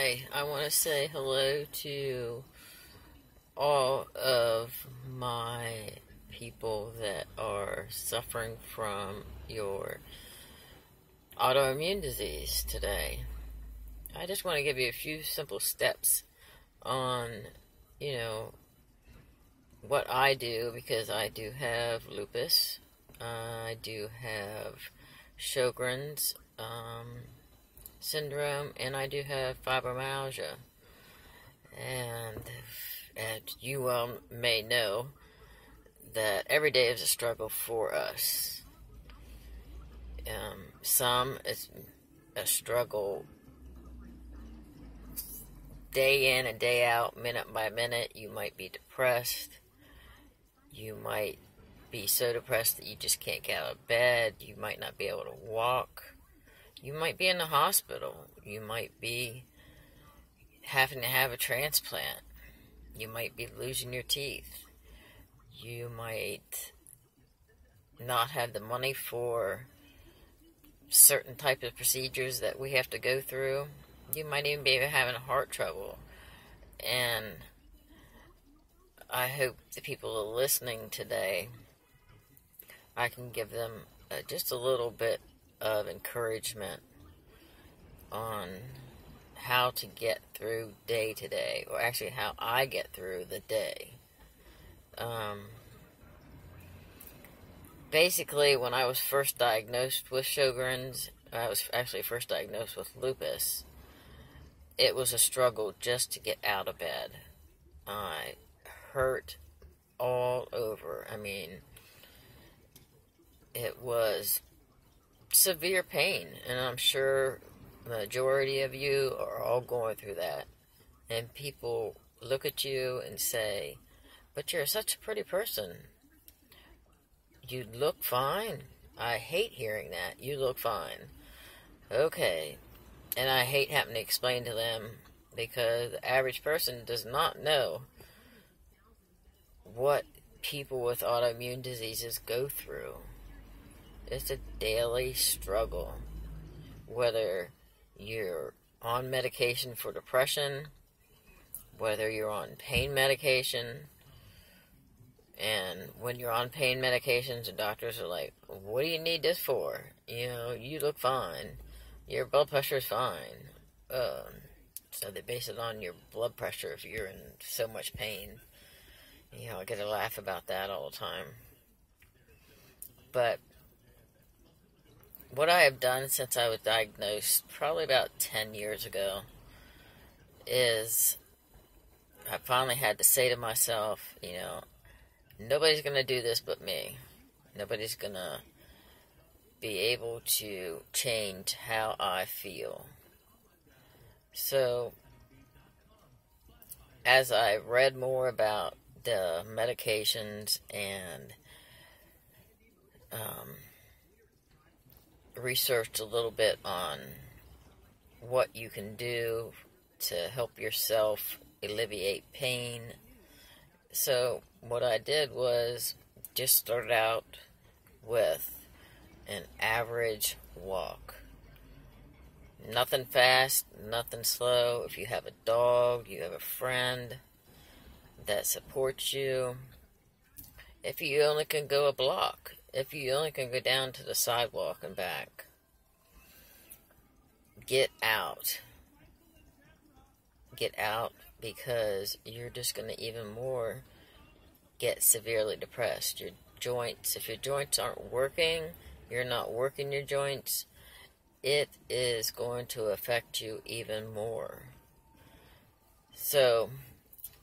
Okay, I want to say hello to all of my people that are suffering from your autoimmune disease today. I just want to give you a few simple steps on, you know, what I do because I do have lupus. I do have Sjogren's syndrome, and I do have fibromyalgia. And as you well may know, that every day is a struggle for us. Some it's a struggle day in and day out, minute by minute. You might be depressed. You might be so depressed that you just can't get out of bed. You might not be able to walk. You might be in the hospital. You might be having to have a transplant. You might be losing your teeth. You might not have the money for certain type of procedures that we have to go through. You might even be having heart trouble. And I hope the people who are listening today, I can give them just a little bit of encouragement on how to get through day to day, or actually how I get through the day. Basically, when I was first diagnosed with Sjogren's, I was actually first diagnosed with lupus, it was a struggle just to get out of bed. I hurt all over. I mean, it was severe pain, and I'm sure the majority of you are all going through that. And people look at you and say, but you're such a pretty person. You look fine. I hate hearing that. You look fine. Okay. And I hate having to explain to them, because the average person does not know what people with autoimmune diseases go through. It's a daily struggle. Whether you're on medication for depression, whether you're on pain medication, and when you're on pain medications, the doctors are like, what do you need this for? You look fine. Your blood pressure is fine. So they base it on your blood pressure if you're in so much pain. I get a laugh about that all the time. But what I have done since I was diagnosed, probably about 10 years ago, is I finally had to say to myself, nobody's going to do this but me. Nobody's going to be able to change how I feel. So, as I read more about the medications and researched a little bit on what you can do to help yourself alleviate pain. So what I did was just started out with an average walk. Nothing fast, nothing slow. If you have a dog, you have a friend that supports you. If you only can go a block, if you only can go down to the sidewalk and back, get out. Get out, because you're just going to even more get severely depressed. Your joints, if your joints aren't working, you're not working your joints, it is going to affect you even more. So,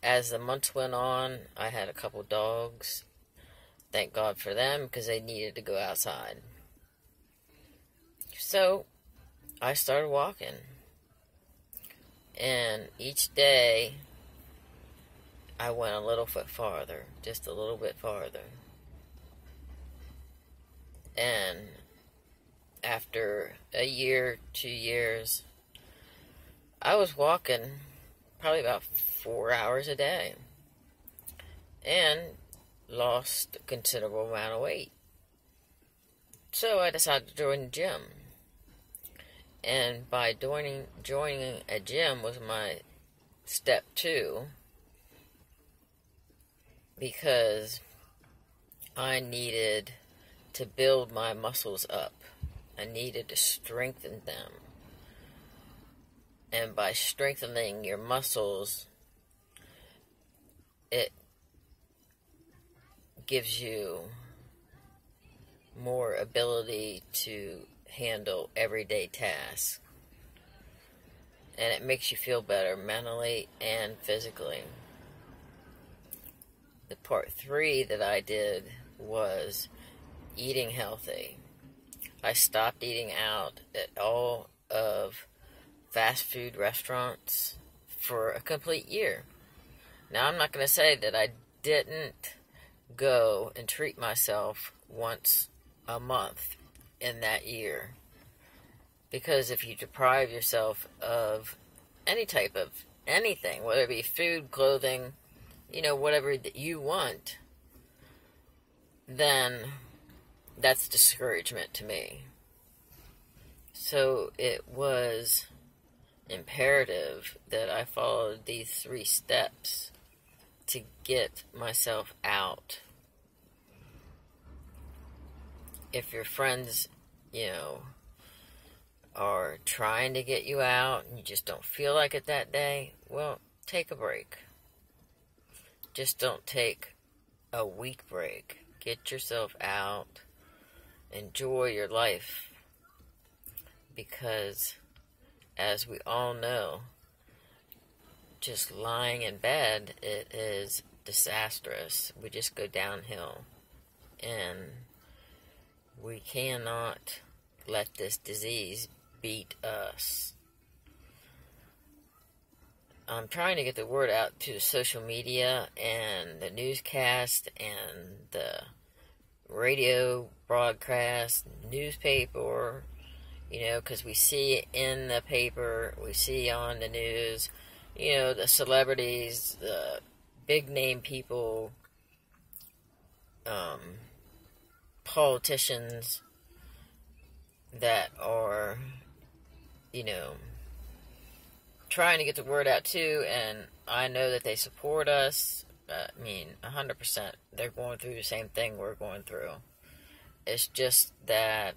as the months went on, I had a couple dogs. Thank God for them, because they needed to go outside. So, I started walking. And each day, I went a little bit farther, just a little bit farther. And after a year, 2 years, I was walking probably about 4 hours a day. And lost a considerable amount of weight. So I decided to join the gym. And by joining a gym was my step 2, because I needed to build my muscles up. I needed to strengthen them. And by strengthening your muscles, it gives you more ability to handle everyday tasks. And it makes you feel better mentally and physically. The part 3 that I did was eating healthy. I stopped eating out at all of fast food restaurants for a complete year. Now, I'm not going to say that I didn't go and treat myself once a month in that year. Because if you deprive yourself of any type of anything, whether it be food, clothing, whatever that you want, then that's discouragement to me. So it was imperative that I followed these 3 steps to get myself out. If your friends, are trying to get you out and you just don't feel like it that day, well, take a break. Just don't take a week break. Get yourself out. Enjoy your life. Because, as we all know, just lying in bed, it is disastrous. We just go downhill. And we cannot let this disease beat us. I'm trying to get the word out to social media and the newscast and the radio broadcast, newspaper, because we see in the paper, we see on the news, the celebrities, the big name people, politicians that are, trying to get the word out too, and I know that they support us. 100%. They're going through the same thing we're going through. It's just that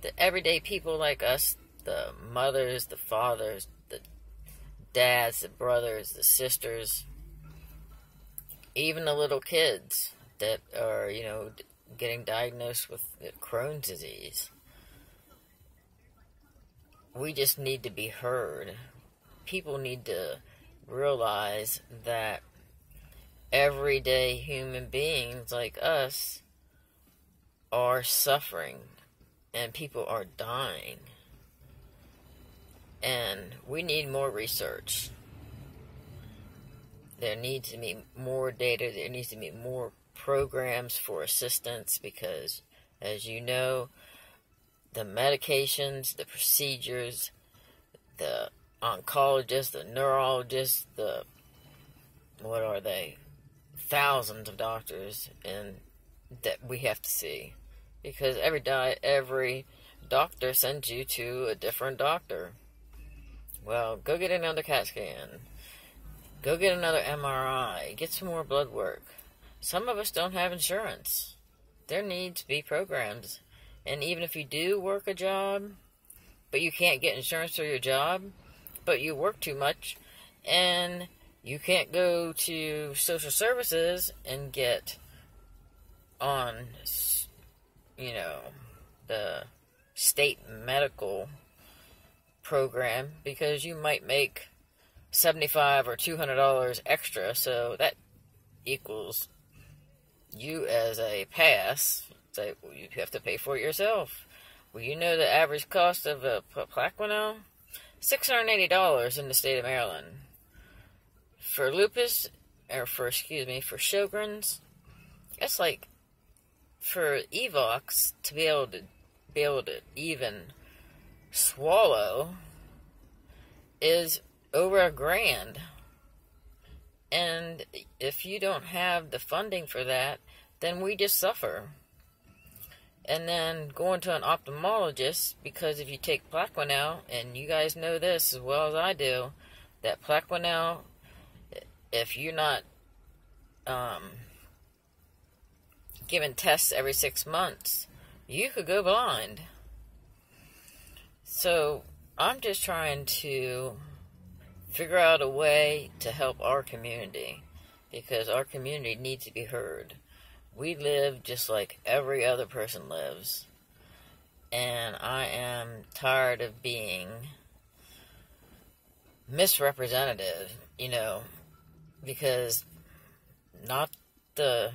the everyday people like us, the mothers, the fathers, the dads, the brothers, the sisters, even the little kids that are, getting diagnosed with Crohn's disease. We just need to be heard. People need to realize that everyday human beings like us are suffering and people are dying. And we need more research. There needs to be more data. There needs to be more programs for assistance because, as you know, the medications, the procedures, the oncologists, the neurologists, what are they? Thousands of doctors that we have to see. Because every doctor sends you to a different doctor. Well, go get another CAT scan. Go get another MRI. Get some more blood work. Some of us don't have insurance. There needs to be programs. And even if you do work a job, but you can't get insurance for your job, but you work too much, and you can't go to social services and get on, the state medical program because you might make $75 or $200 extra, so that equals you as a pass. So you have to pay for it yourself. Well, the average cost of a Plaquenil? $680 in the state of Maryland. For lupus, for Sjogren's, it's like, for Evox to be able to even swallow is over $1,000. And if you don't have the funding for that, then we just suffer. and then going to an ophthalmologist, because if you take Plaquenil, and you guys know this as well as I do, that Plaquenil, if you're not given tests every 6 months, you could go blind. So I'm just trying to figure out a way to help our community, because our community needs to be heard. We live just like every other person lives, and I am tired of being misrepresentative, because not the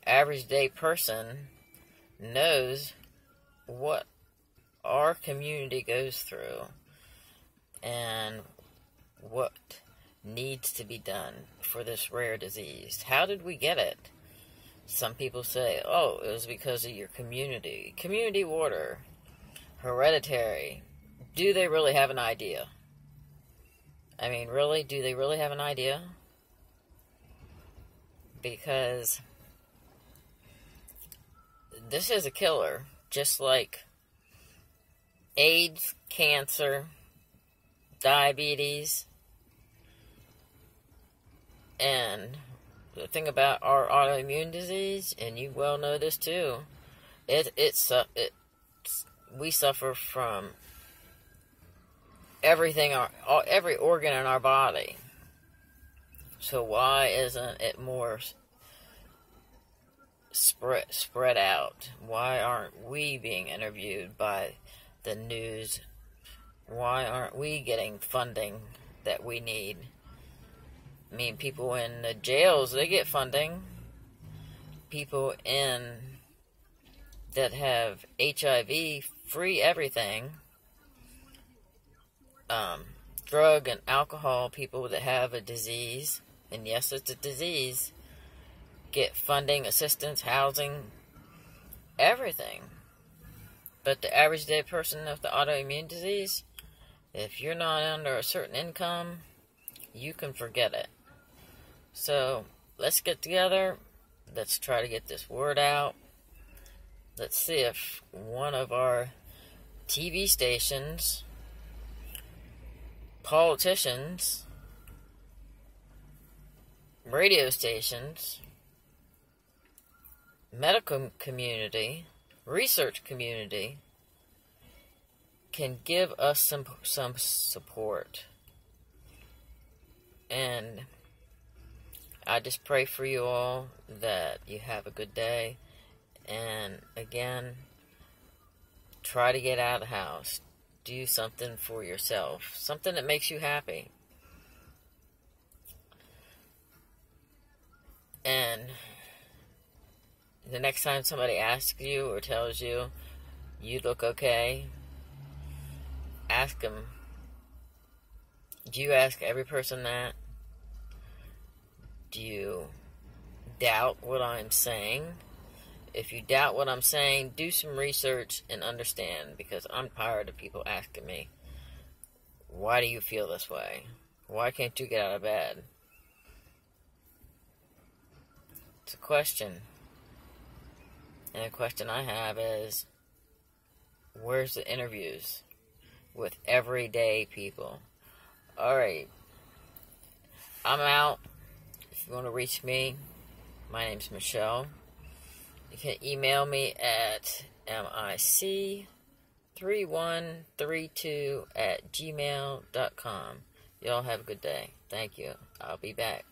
average day person knows what our community goes through and what needs to be done for this rare disease. How did we get it? Some people say, oh, it was because of your community. Community water. Hereditary. Do they really have an idea? I mean, really? Do they really have an idea? Because this is a killer, just like AIDS, cancer, diabetes, and the thing about our autoimmune disease, and you well know this too, we suffer from everything, every organ in our body. So why isn't it more spread out? Why aren't we being interviewed by the news? Why aren't we getting funding that we need? I mean, people in the jails, they get funding. People that have HIV, free everything. Drug and alcohol people that have a disease, and yes, it's a disease, get funding, assistance, housing, everything. But the average day person with the autoimmune disease, if you're not under a certain income, you can forget it. So let's get together. Let's try to get this word out. Let's see if one of our TV stations, politicians, radio stations, medical community, research community can give us some support. And I just pray for you all that you have a good day. And again, try to get out of the house. Do something for yourself. Something that makes you happy. And the next time somebody asks you or tells you, you look okay, ask them, do you ask every person that? Do you doubt what I'm saying? If you doubt what I'm saying, do some research and understand, because I'm tired of people asking me, why do you feel this way? Why can't you get out of bed? It's a question. And the question I have is, where's the interviews with everyday people? Alright, I'm out. If you want to reach me, my name's Michelle. You can email me at mic3132@gmail.com. Y'all have a good day. Thank you. I'll be back.